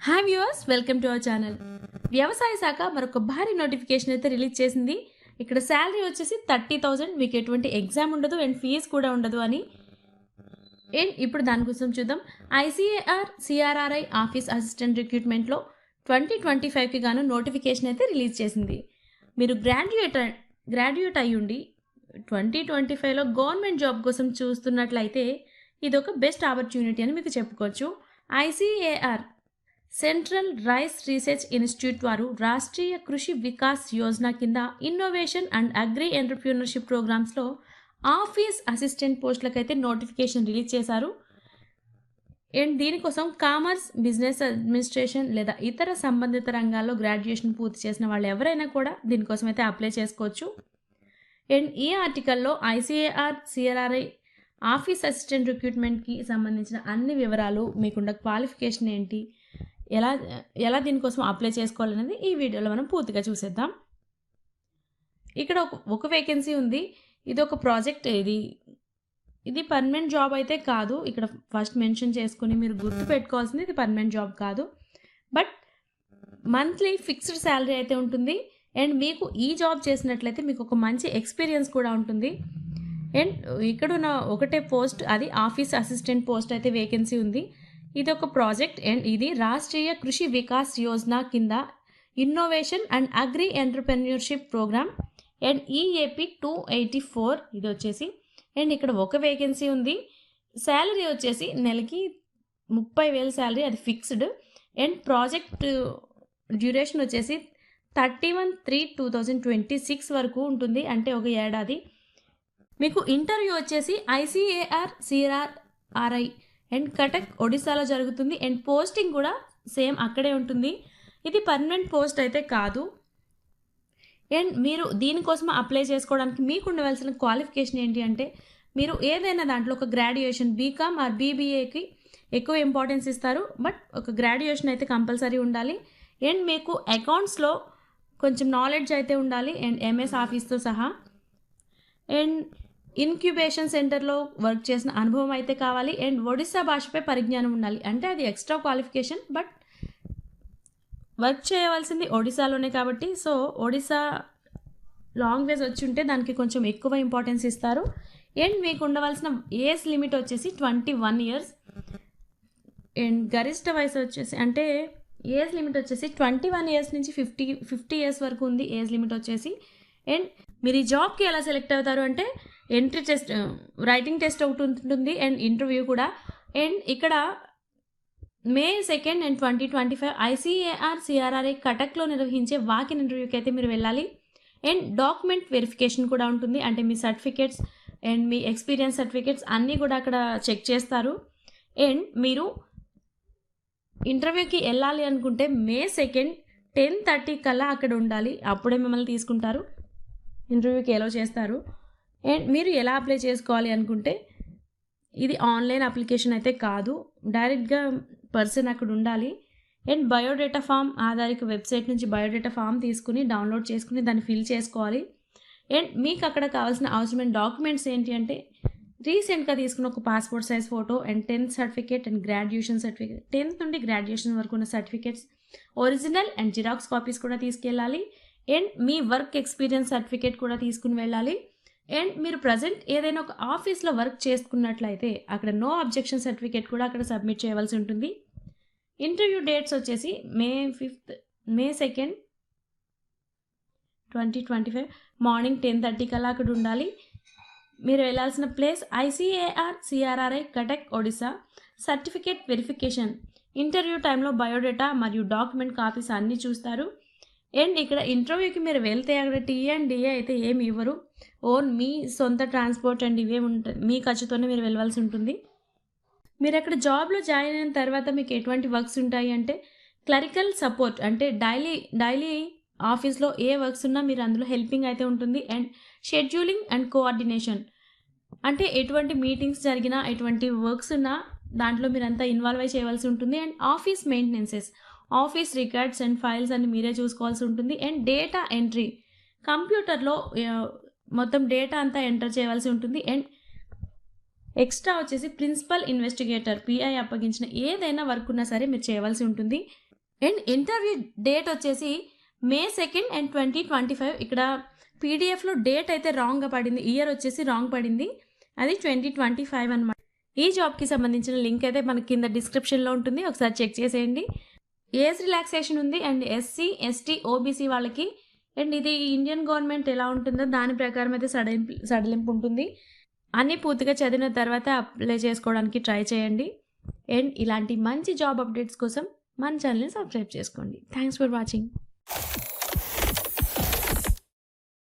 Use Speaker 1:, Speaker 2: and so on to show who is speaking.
Speaker 1: Hi viewers, welcome to our channel. వ్యవసాయ శాఖ మరొక భారీ నోటిఫికేషన్ అయితే రిలీజ్ చేసింది. ఇక్కడ శాలరీ వచ్చేసి 30,000, మీకు ఎటువంటి ఎగ్జామ్ ఉండదు అండ్ ఫీజు కూడా ఉండదు అని. అండ్ ఇప్పుడు దానికోసం చూద్దాం. ఐసీఏఆర్ సిఆర్ఆర్ఐ ఆఫీస్ అసిస్టెంట్ రిక్రూట్మెంట్లో 2025కి గాను నోటిఫికేషన్ అయితే రిలీజ్ చేసింది. మీరు గ్రాడ్యుయేట్ అయ్యుండి 2025లో గవర్నమెంట్ జాబ్ కోసం చూస్తున్నట్లయితే ఇది ఒక బెస్ట్ ఆపర్చునిటీ అని మీకు చెప్పుకోవచ్చు. ICAR central rice research institute వారు రాష్ట్రీయ కృషి వికాస్ యోజన కింద ఇన్నోవేషన్ అండ్ అగ్రి ఎంటర్ప్రీనర్షిప్ ప్రోగ్రామ్స్లో ఆఫీస్ అసిస్టెంట్ పోస్టులకైతే నోటిఫికేషన్ రిలీజ్ చేశారు. అండ్ దీనికోసం కామర్స్, బిజినెస్ అడ్మినిస్ట్రేషన్ లేదా ఇతర సంబంధిత రంగాల్లో గ్రాడ్యుయేషన్ పూర్తి చేసిన వాళ్ళు ఎవరైనా కూడా దీనికోసం అయితే అప్లై చేసుకోవచ్చు. అండ్ ఈ ఆర్టికల్లో ఐసీఏఆర్ సిఆర్ఆర్ఐ ఆఫీస్ అసిస్టెంట్ రిక్రూట్మెంట్కి సంబంధించిన అన్ని వివరాలు, మీకున్న క్వాలిఫికేషన్ ఏంటి, ఎలా దీనికోసం అప్లై చేసుకోవాలనేది ఈ వీడియోలో మనం పూర్తిగా చూసేద్దాం. ఇక్కడ ఒక వేకెన్సీ ఉంది. ఇది ఒక ప్రాజెక్ట్. ఇది పర్మనెంట్ జాబ్ అయితే కాదు. ఇక్కడ ఫస్ట్ మెన్షన్ చేసుకుని మీరు గుర్తు పెట్టుకోవాల్సింది, ఇది పర్మనెంట్ జాబ్ కాదు, బట్ మంత్లీ ఫిక్స్డ్ శాలరీ అయితే ఉంటుంది. అండ్ మీకు ఈ జాబ్ చేసినట్లయితే మీకు ఒక మంచి ఎక్స్పీరియన్స్ కూడా ఉంటుంది. అండ్ ఇక్కడున్న ఒకటే పోస్ట్, అది ఆఫీస్ అసిస్టెంట్ పోస్ట్ అయితే వేకెన్సీ ఉంది. ఇది ఒక ప్రాజెక్ట్ అండ్ ఇది రాష్ట్రీయ కృషి వికాస్ యోజన కింద innovation and agri entrepreneurship programme and EAP 284 ఇది వచ్చేసి. అండ్ ఇక్కడ ఒక వేకెన్సీ ఉంది. శాలరీ వచ్చేసి నెలకి 30,000 శాలరీ, అది ఫిక్స్డ్. అండ్ ప్రాజెక్ట్ డ్యూరేషన్ వచ్చేసి 31/3/2026 వరకు ఉంటుంది, అంటే ఒక ఏడాది. మీకు ఇంటర్వ్యూ వచ్చేసి ఐసీఏఆర్ సిఆర్ఆర్ఐ అండ్ కటక్ ఒడిశాలో జరుగుతుంది. అండ్ పోస్టింగ్ కూడా సేమ్ అక్కడే ఉంటుంది. ఇది పర్మనెంట్ పోస్ట్ అయితే కాదు. అండ్ మీరు దీనికోసం అప్లై చేసుకోవడానికి మీకు ఉండవలసిన క్వాలిఫికేషన్ ఏంటి అంటే, మీరు ఏదైనా దాంట్లో ఒక గ్రాడ్యుయేషన్, బీకామ్ ఆర్ బీబీఏకి ఎక్కువ ఇంపార్టెన్స్ ఇస్తారు, బట్ ఒక గ్రాడ్యుయేషన్ అయితే కంపల్సరీ ఉండాలి. అండ్ మీకు అకౌంట్స్లో కొంచెం నాలెడ్జ్ అయితే ఉండాలి, అండ్ ఎంఎస్ ఆఫీస్తో సహా. అండ్ ఇన్క్యుబేషన్ సెంటర్లో వర్క్ చేసిన అనుభవం అయితే కావాలి. అండ్ ఒడిస్సా భాషపై పరిజ్ఞానం ఉండాలి, అంటే అది ఎక్స్ట్రా క్వాలిఫికేషన్, బట్ వర్క్ చేయవలసింది ఒడిశాలోనే కాబట్టి, సో ఒడిశా లాంగ్వేజ్ వచ్చి ఉంటే దానికి కొంచెం ఎక్కువ ఇంపార్టెన్స్ ఇస్తారు. అండ్ మీకు ఉండవలసిన ఏజ్ లిమిట్ వచ్చేసి 21 ఇయర్స్. అండ్ గరిష్ట వయసు వచ్చేసి, అంటే ఏజ్ లిమిట్ వచ్చేసి 21 ఇయర్స్ నుంచి 50 ఇయర్స్ వరకు ఉంది ఏజ్ లిమిట్ వచ్చేసి. అండ్ మీరు ఈ జాబ్కి ఎలా సెలెక్ట్ అవుతారు అంటే, ఎంట్రీ టెస్ట్, రైటింగ్ టెస్ట్ ఒకటి ఉంటుంది అండ్ ఇంటర్వ్యూ కూడా. అండ్ ఇక్కడ May 2 and 2025 ఐసీఏఆర్ సిఆర్ఆర్ఐ కటక్లో నిర్వహించే వాకిన్ ఇంటర్వ్యూకి అయితే మీరు వెళ్ళాలి. అండ్ డాక్యుమెంట్ వెరిఫికేషన్ కూడా ఉంటుంది, అంటే మీ సర్టిఫికేట్స్ అండ్ మీ ఎక్స్పీరియన్స్ సర్టిఫికేట్స్ అన్నీ కూడా అక్కడ చెక్ చేస్తారు. అండ్ మీరు ఇంటర్వ్యూకి వెళ్ళాలి అనుకుంటే May 2 10:30 కల్లా అక్కడ ఉండాలి, అప్పుడే మిమ్మల్ని తీసుకుంటారు, ఇంటర్వ్యూకి ఎలో చేస్తారు. అండ్ మీరు ఎలా అప్లై చేసుకోవాలి అనుకుంటే, ఇది ఆన్లైన్ అప్లికేషన్ అయితే కాదు, డైరెక్ట్గా పర్సన్ అక్కడ ఉండాలి. అండ్ బయోడేటా ఫామ్, ఆధారిత వెబ్సైట్ నుంచి బయోడేటా ఫామ్ తీసుకుని డౌన్లోడ్ చేసుకుని దాన్ని ఫిల్ చేసుకోవాలి. అండ్ మీకు అక్కడ కావాల్సిన అవసరమైన డాక్యుమెంట్స్ ఏంటి అంటే, రీసెంట్గా తీసుకున్న ఒక passport size photo and 10th certificate and graduation certificate, 10th నుండి గ్రాడ్యుయేషన్ వరకు ఉన్న certificates original and xerox copies కూడా తీసుకెళ్ళాలి. And me work experience certificate కూడా తీసుకుని వెళ్ళాలి. అండ్ మీరు ప్రజెంట్ ఏదైనా ఒక ఆఫీస్లో వర్క్ చేసుకున్నట్లయితే అక్కడ నో అబ్జెక్షన్ సర్టిఫికేట్ కూడా అక్కడ సబ్మిట్ చేయవలసి ఉంటుంది. ఇంటర్వ్యూ డేట్స్ వచ్చేసి May 2, 2025 మార్నింగ్ 10:30 కల్లా అక్కడ ఉండాలి. మీరు వెళ్ళాల్సిన place ICAR CRRI Cuttack Odisha. Certificate verification, interview టైంలో బయోడేటా మరియు డాక్యుమెంట్ కాపీస్ అన్నీ చూస్తారు. అండ్ ఇక్కడ ఇంటర్వ్యూకి మీరు వెళ్తే అక్కడ టీఎన్డిఏ అయితే ఏమి ఇవ్వరు, ఓన్ మీ సొంత ట్రాన్స్పోర్ట్ అండ్ ఇవే ఉంటాయి, మీ ఖర్చుతోనే మీరు వెళ్ళవలసి ఉంటుంది. మీరు అక్కడ జాబ్లో జాయిన్ అయిన తర్వాత మీకు ఎటువంటి వర్క్స్ ఉంటాయి అంటే, క్లరికల్ సపోర్ట్, అంటే డైలీ ఆఫీస్లో ఏ వర్క్స్ ఉన్నా మీరు అందులో హెల్పింగ్ అయితే ఉంటుంది. అండ్ షెడ్యూలింగ్ అండ్ కోఆర్డినేషన్, అంటే ఎటువంటి మీటింగ్స్ జరిగినా, ఎటువంటి వర్క్స్ ఉన్నా దాంట్లో మీరంతా ఇన్వాల్వ్ అయి చేయవలసి ఉంటుంది. And office maintenances, office records and files అన్ని మీరే చూసుకోవాల్సి ఉంటుంది. అండ్ డేటా ఎంట్రీ, కంప్యూటర్లో మొత్తం డేటా అంతా ఎంటర్ చేయవలసి ఉంటుంది. అండ్ ఎక్స్ట్రా వచ్చేసి ప్రిన్సిపల్ ఇన్వెస్టిగేటర్ పిఐ అప్పగించిన ఏదైనా వర్క్ ఉన్నా సరే మీరు చేయవలసి ఉంటుంది. అండ్ ఇంటర్వ్యూ డేట్ వచ్చేసి May 2 అండ్ 2025. ఇక్కడ పీడిఎఫ్లో డేట్ అయితే రాంగ్గా పడింది, ఇయర్ వచ్చేసి రాంగ్ పడింది, అది 2025 అనమాట. ఈ జాబ్కి సంబంధించిన లింక్ అయితే మనకి కింద డిస్క్రిప్షన్లో ఉంటుంది, ఒకసారి చెక్ చేసేయండి. ఏజ్ రిలాక్సేషన్ ఉంది అండ్ SC ST OBC వాళ్ళకి. అండ్ ఇది ఇండియన్ గవర్నమెంట్ ఎలా ఉంటుందో దాని ప్రకారం అయితే సడలింపు ఉంటుంది. అన్నీ పూర్తిగా చదివిన తర్వాత అప్లై చేసుకోవడానికి ట్రై చేయండి. అండ్ ఇలాంటి మంచి జాబ్ అప్డేట్స్ కోసం మన ఛానల్ని సబ్స్క్రైబ్ చేసుకోండి. Thanks for watching.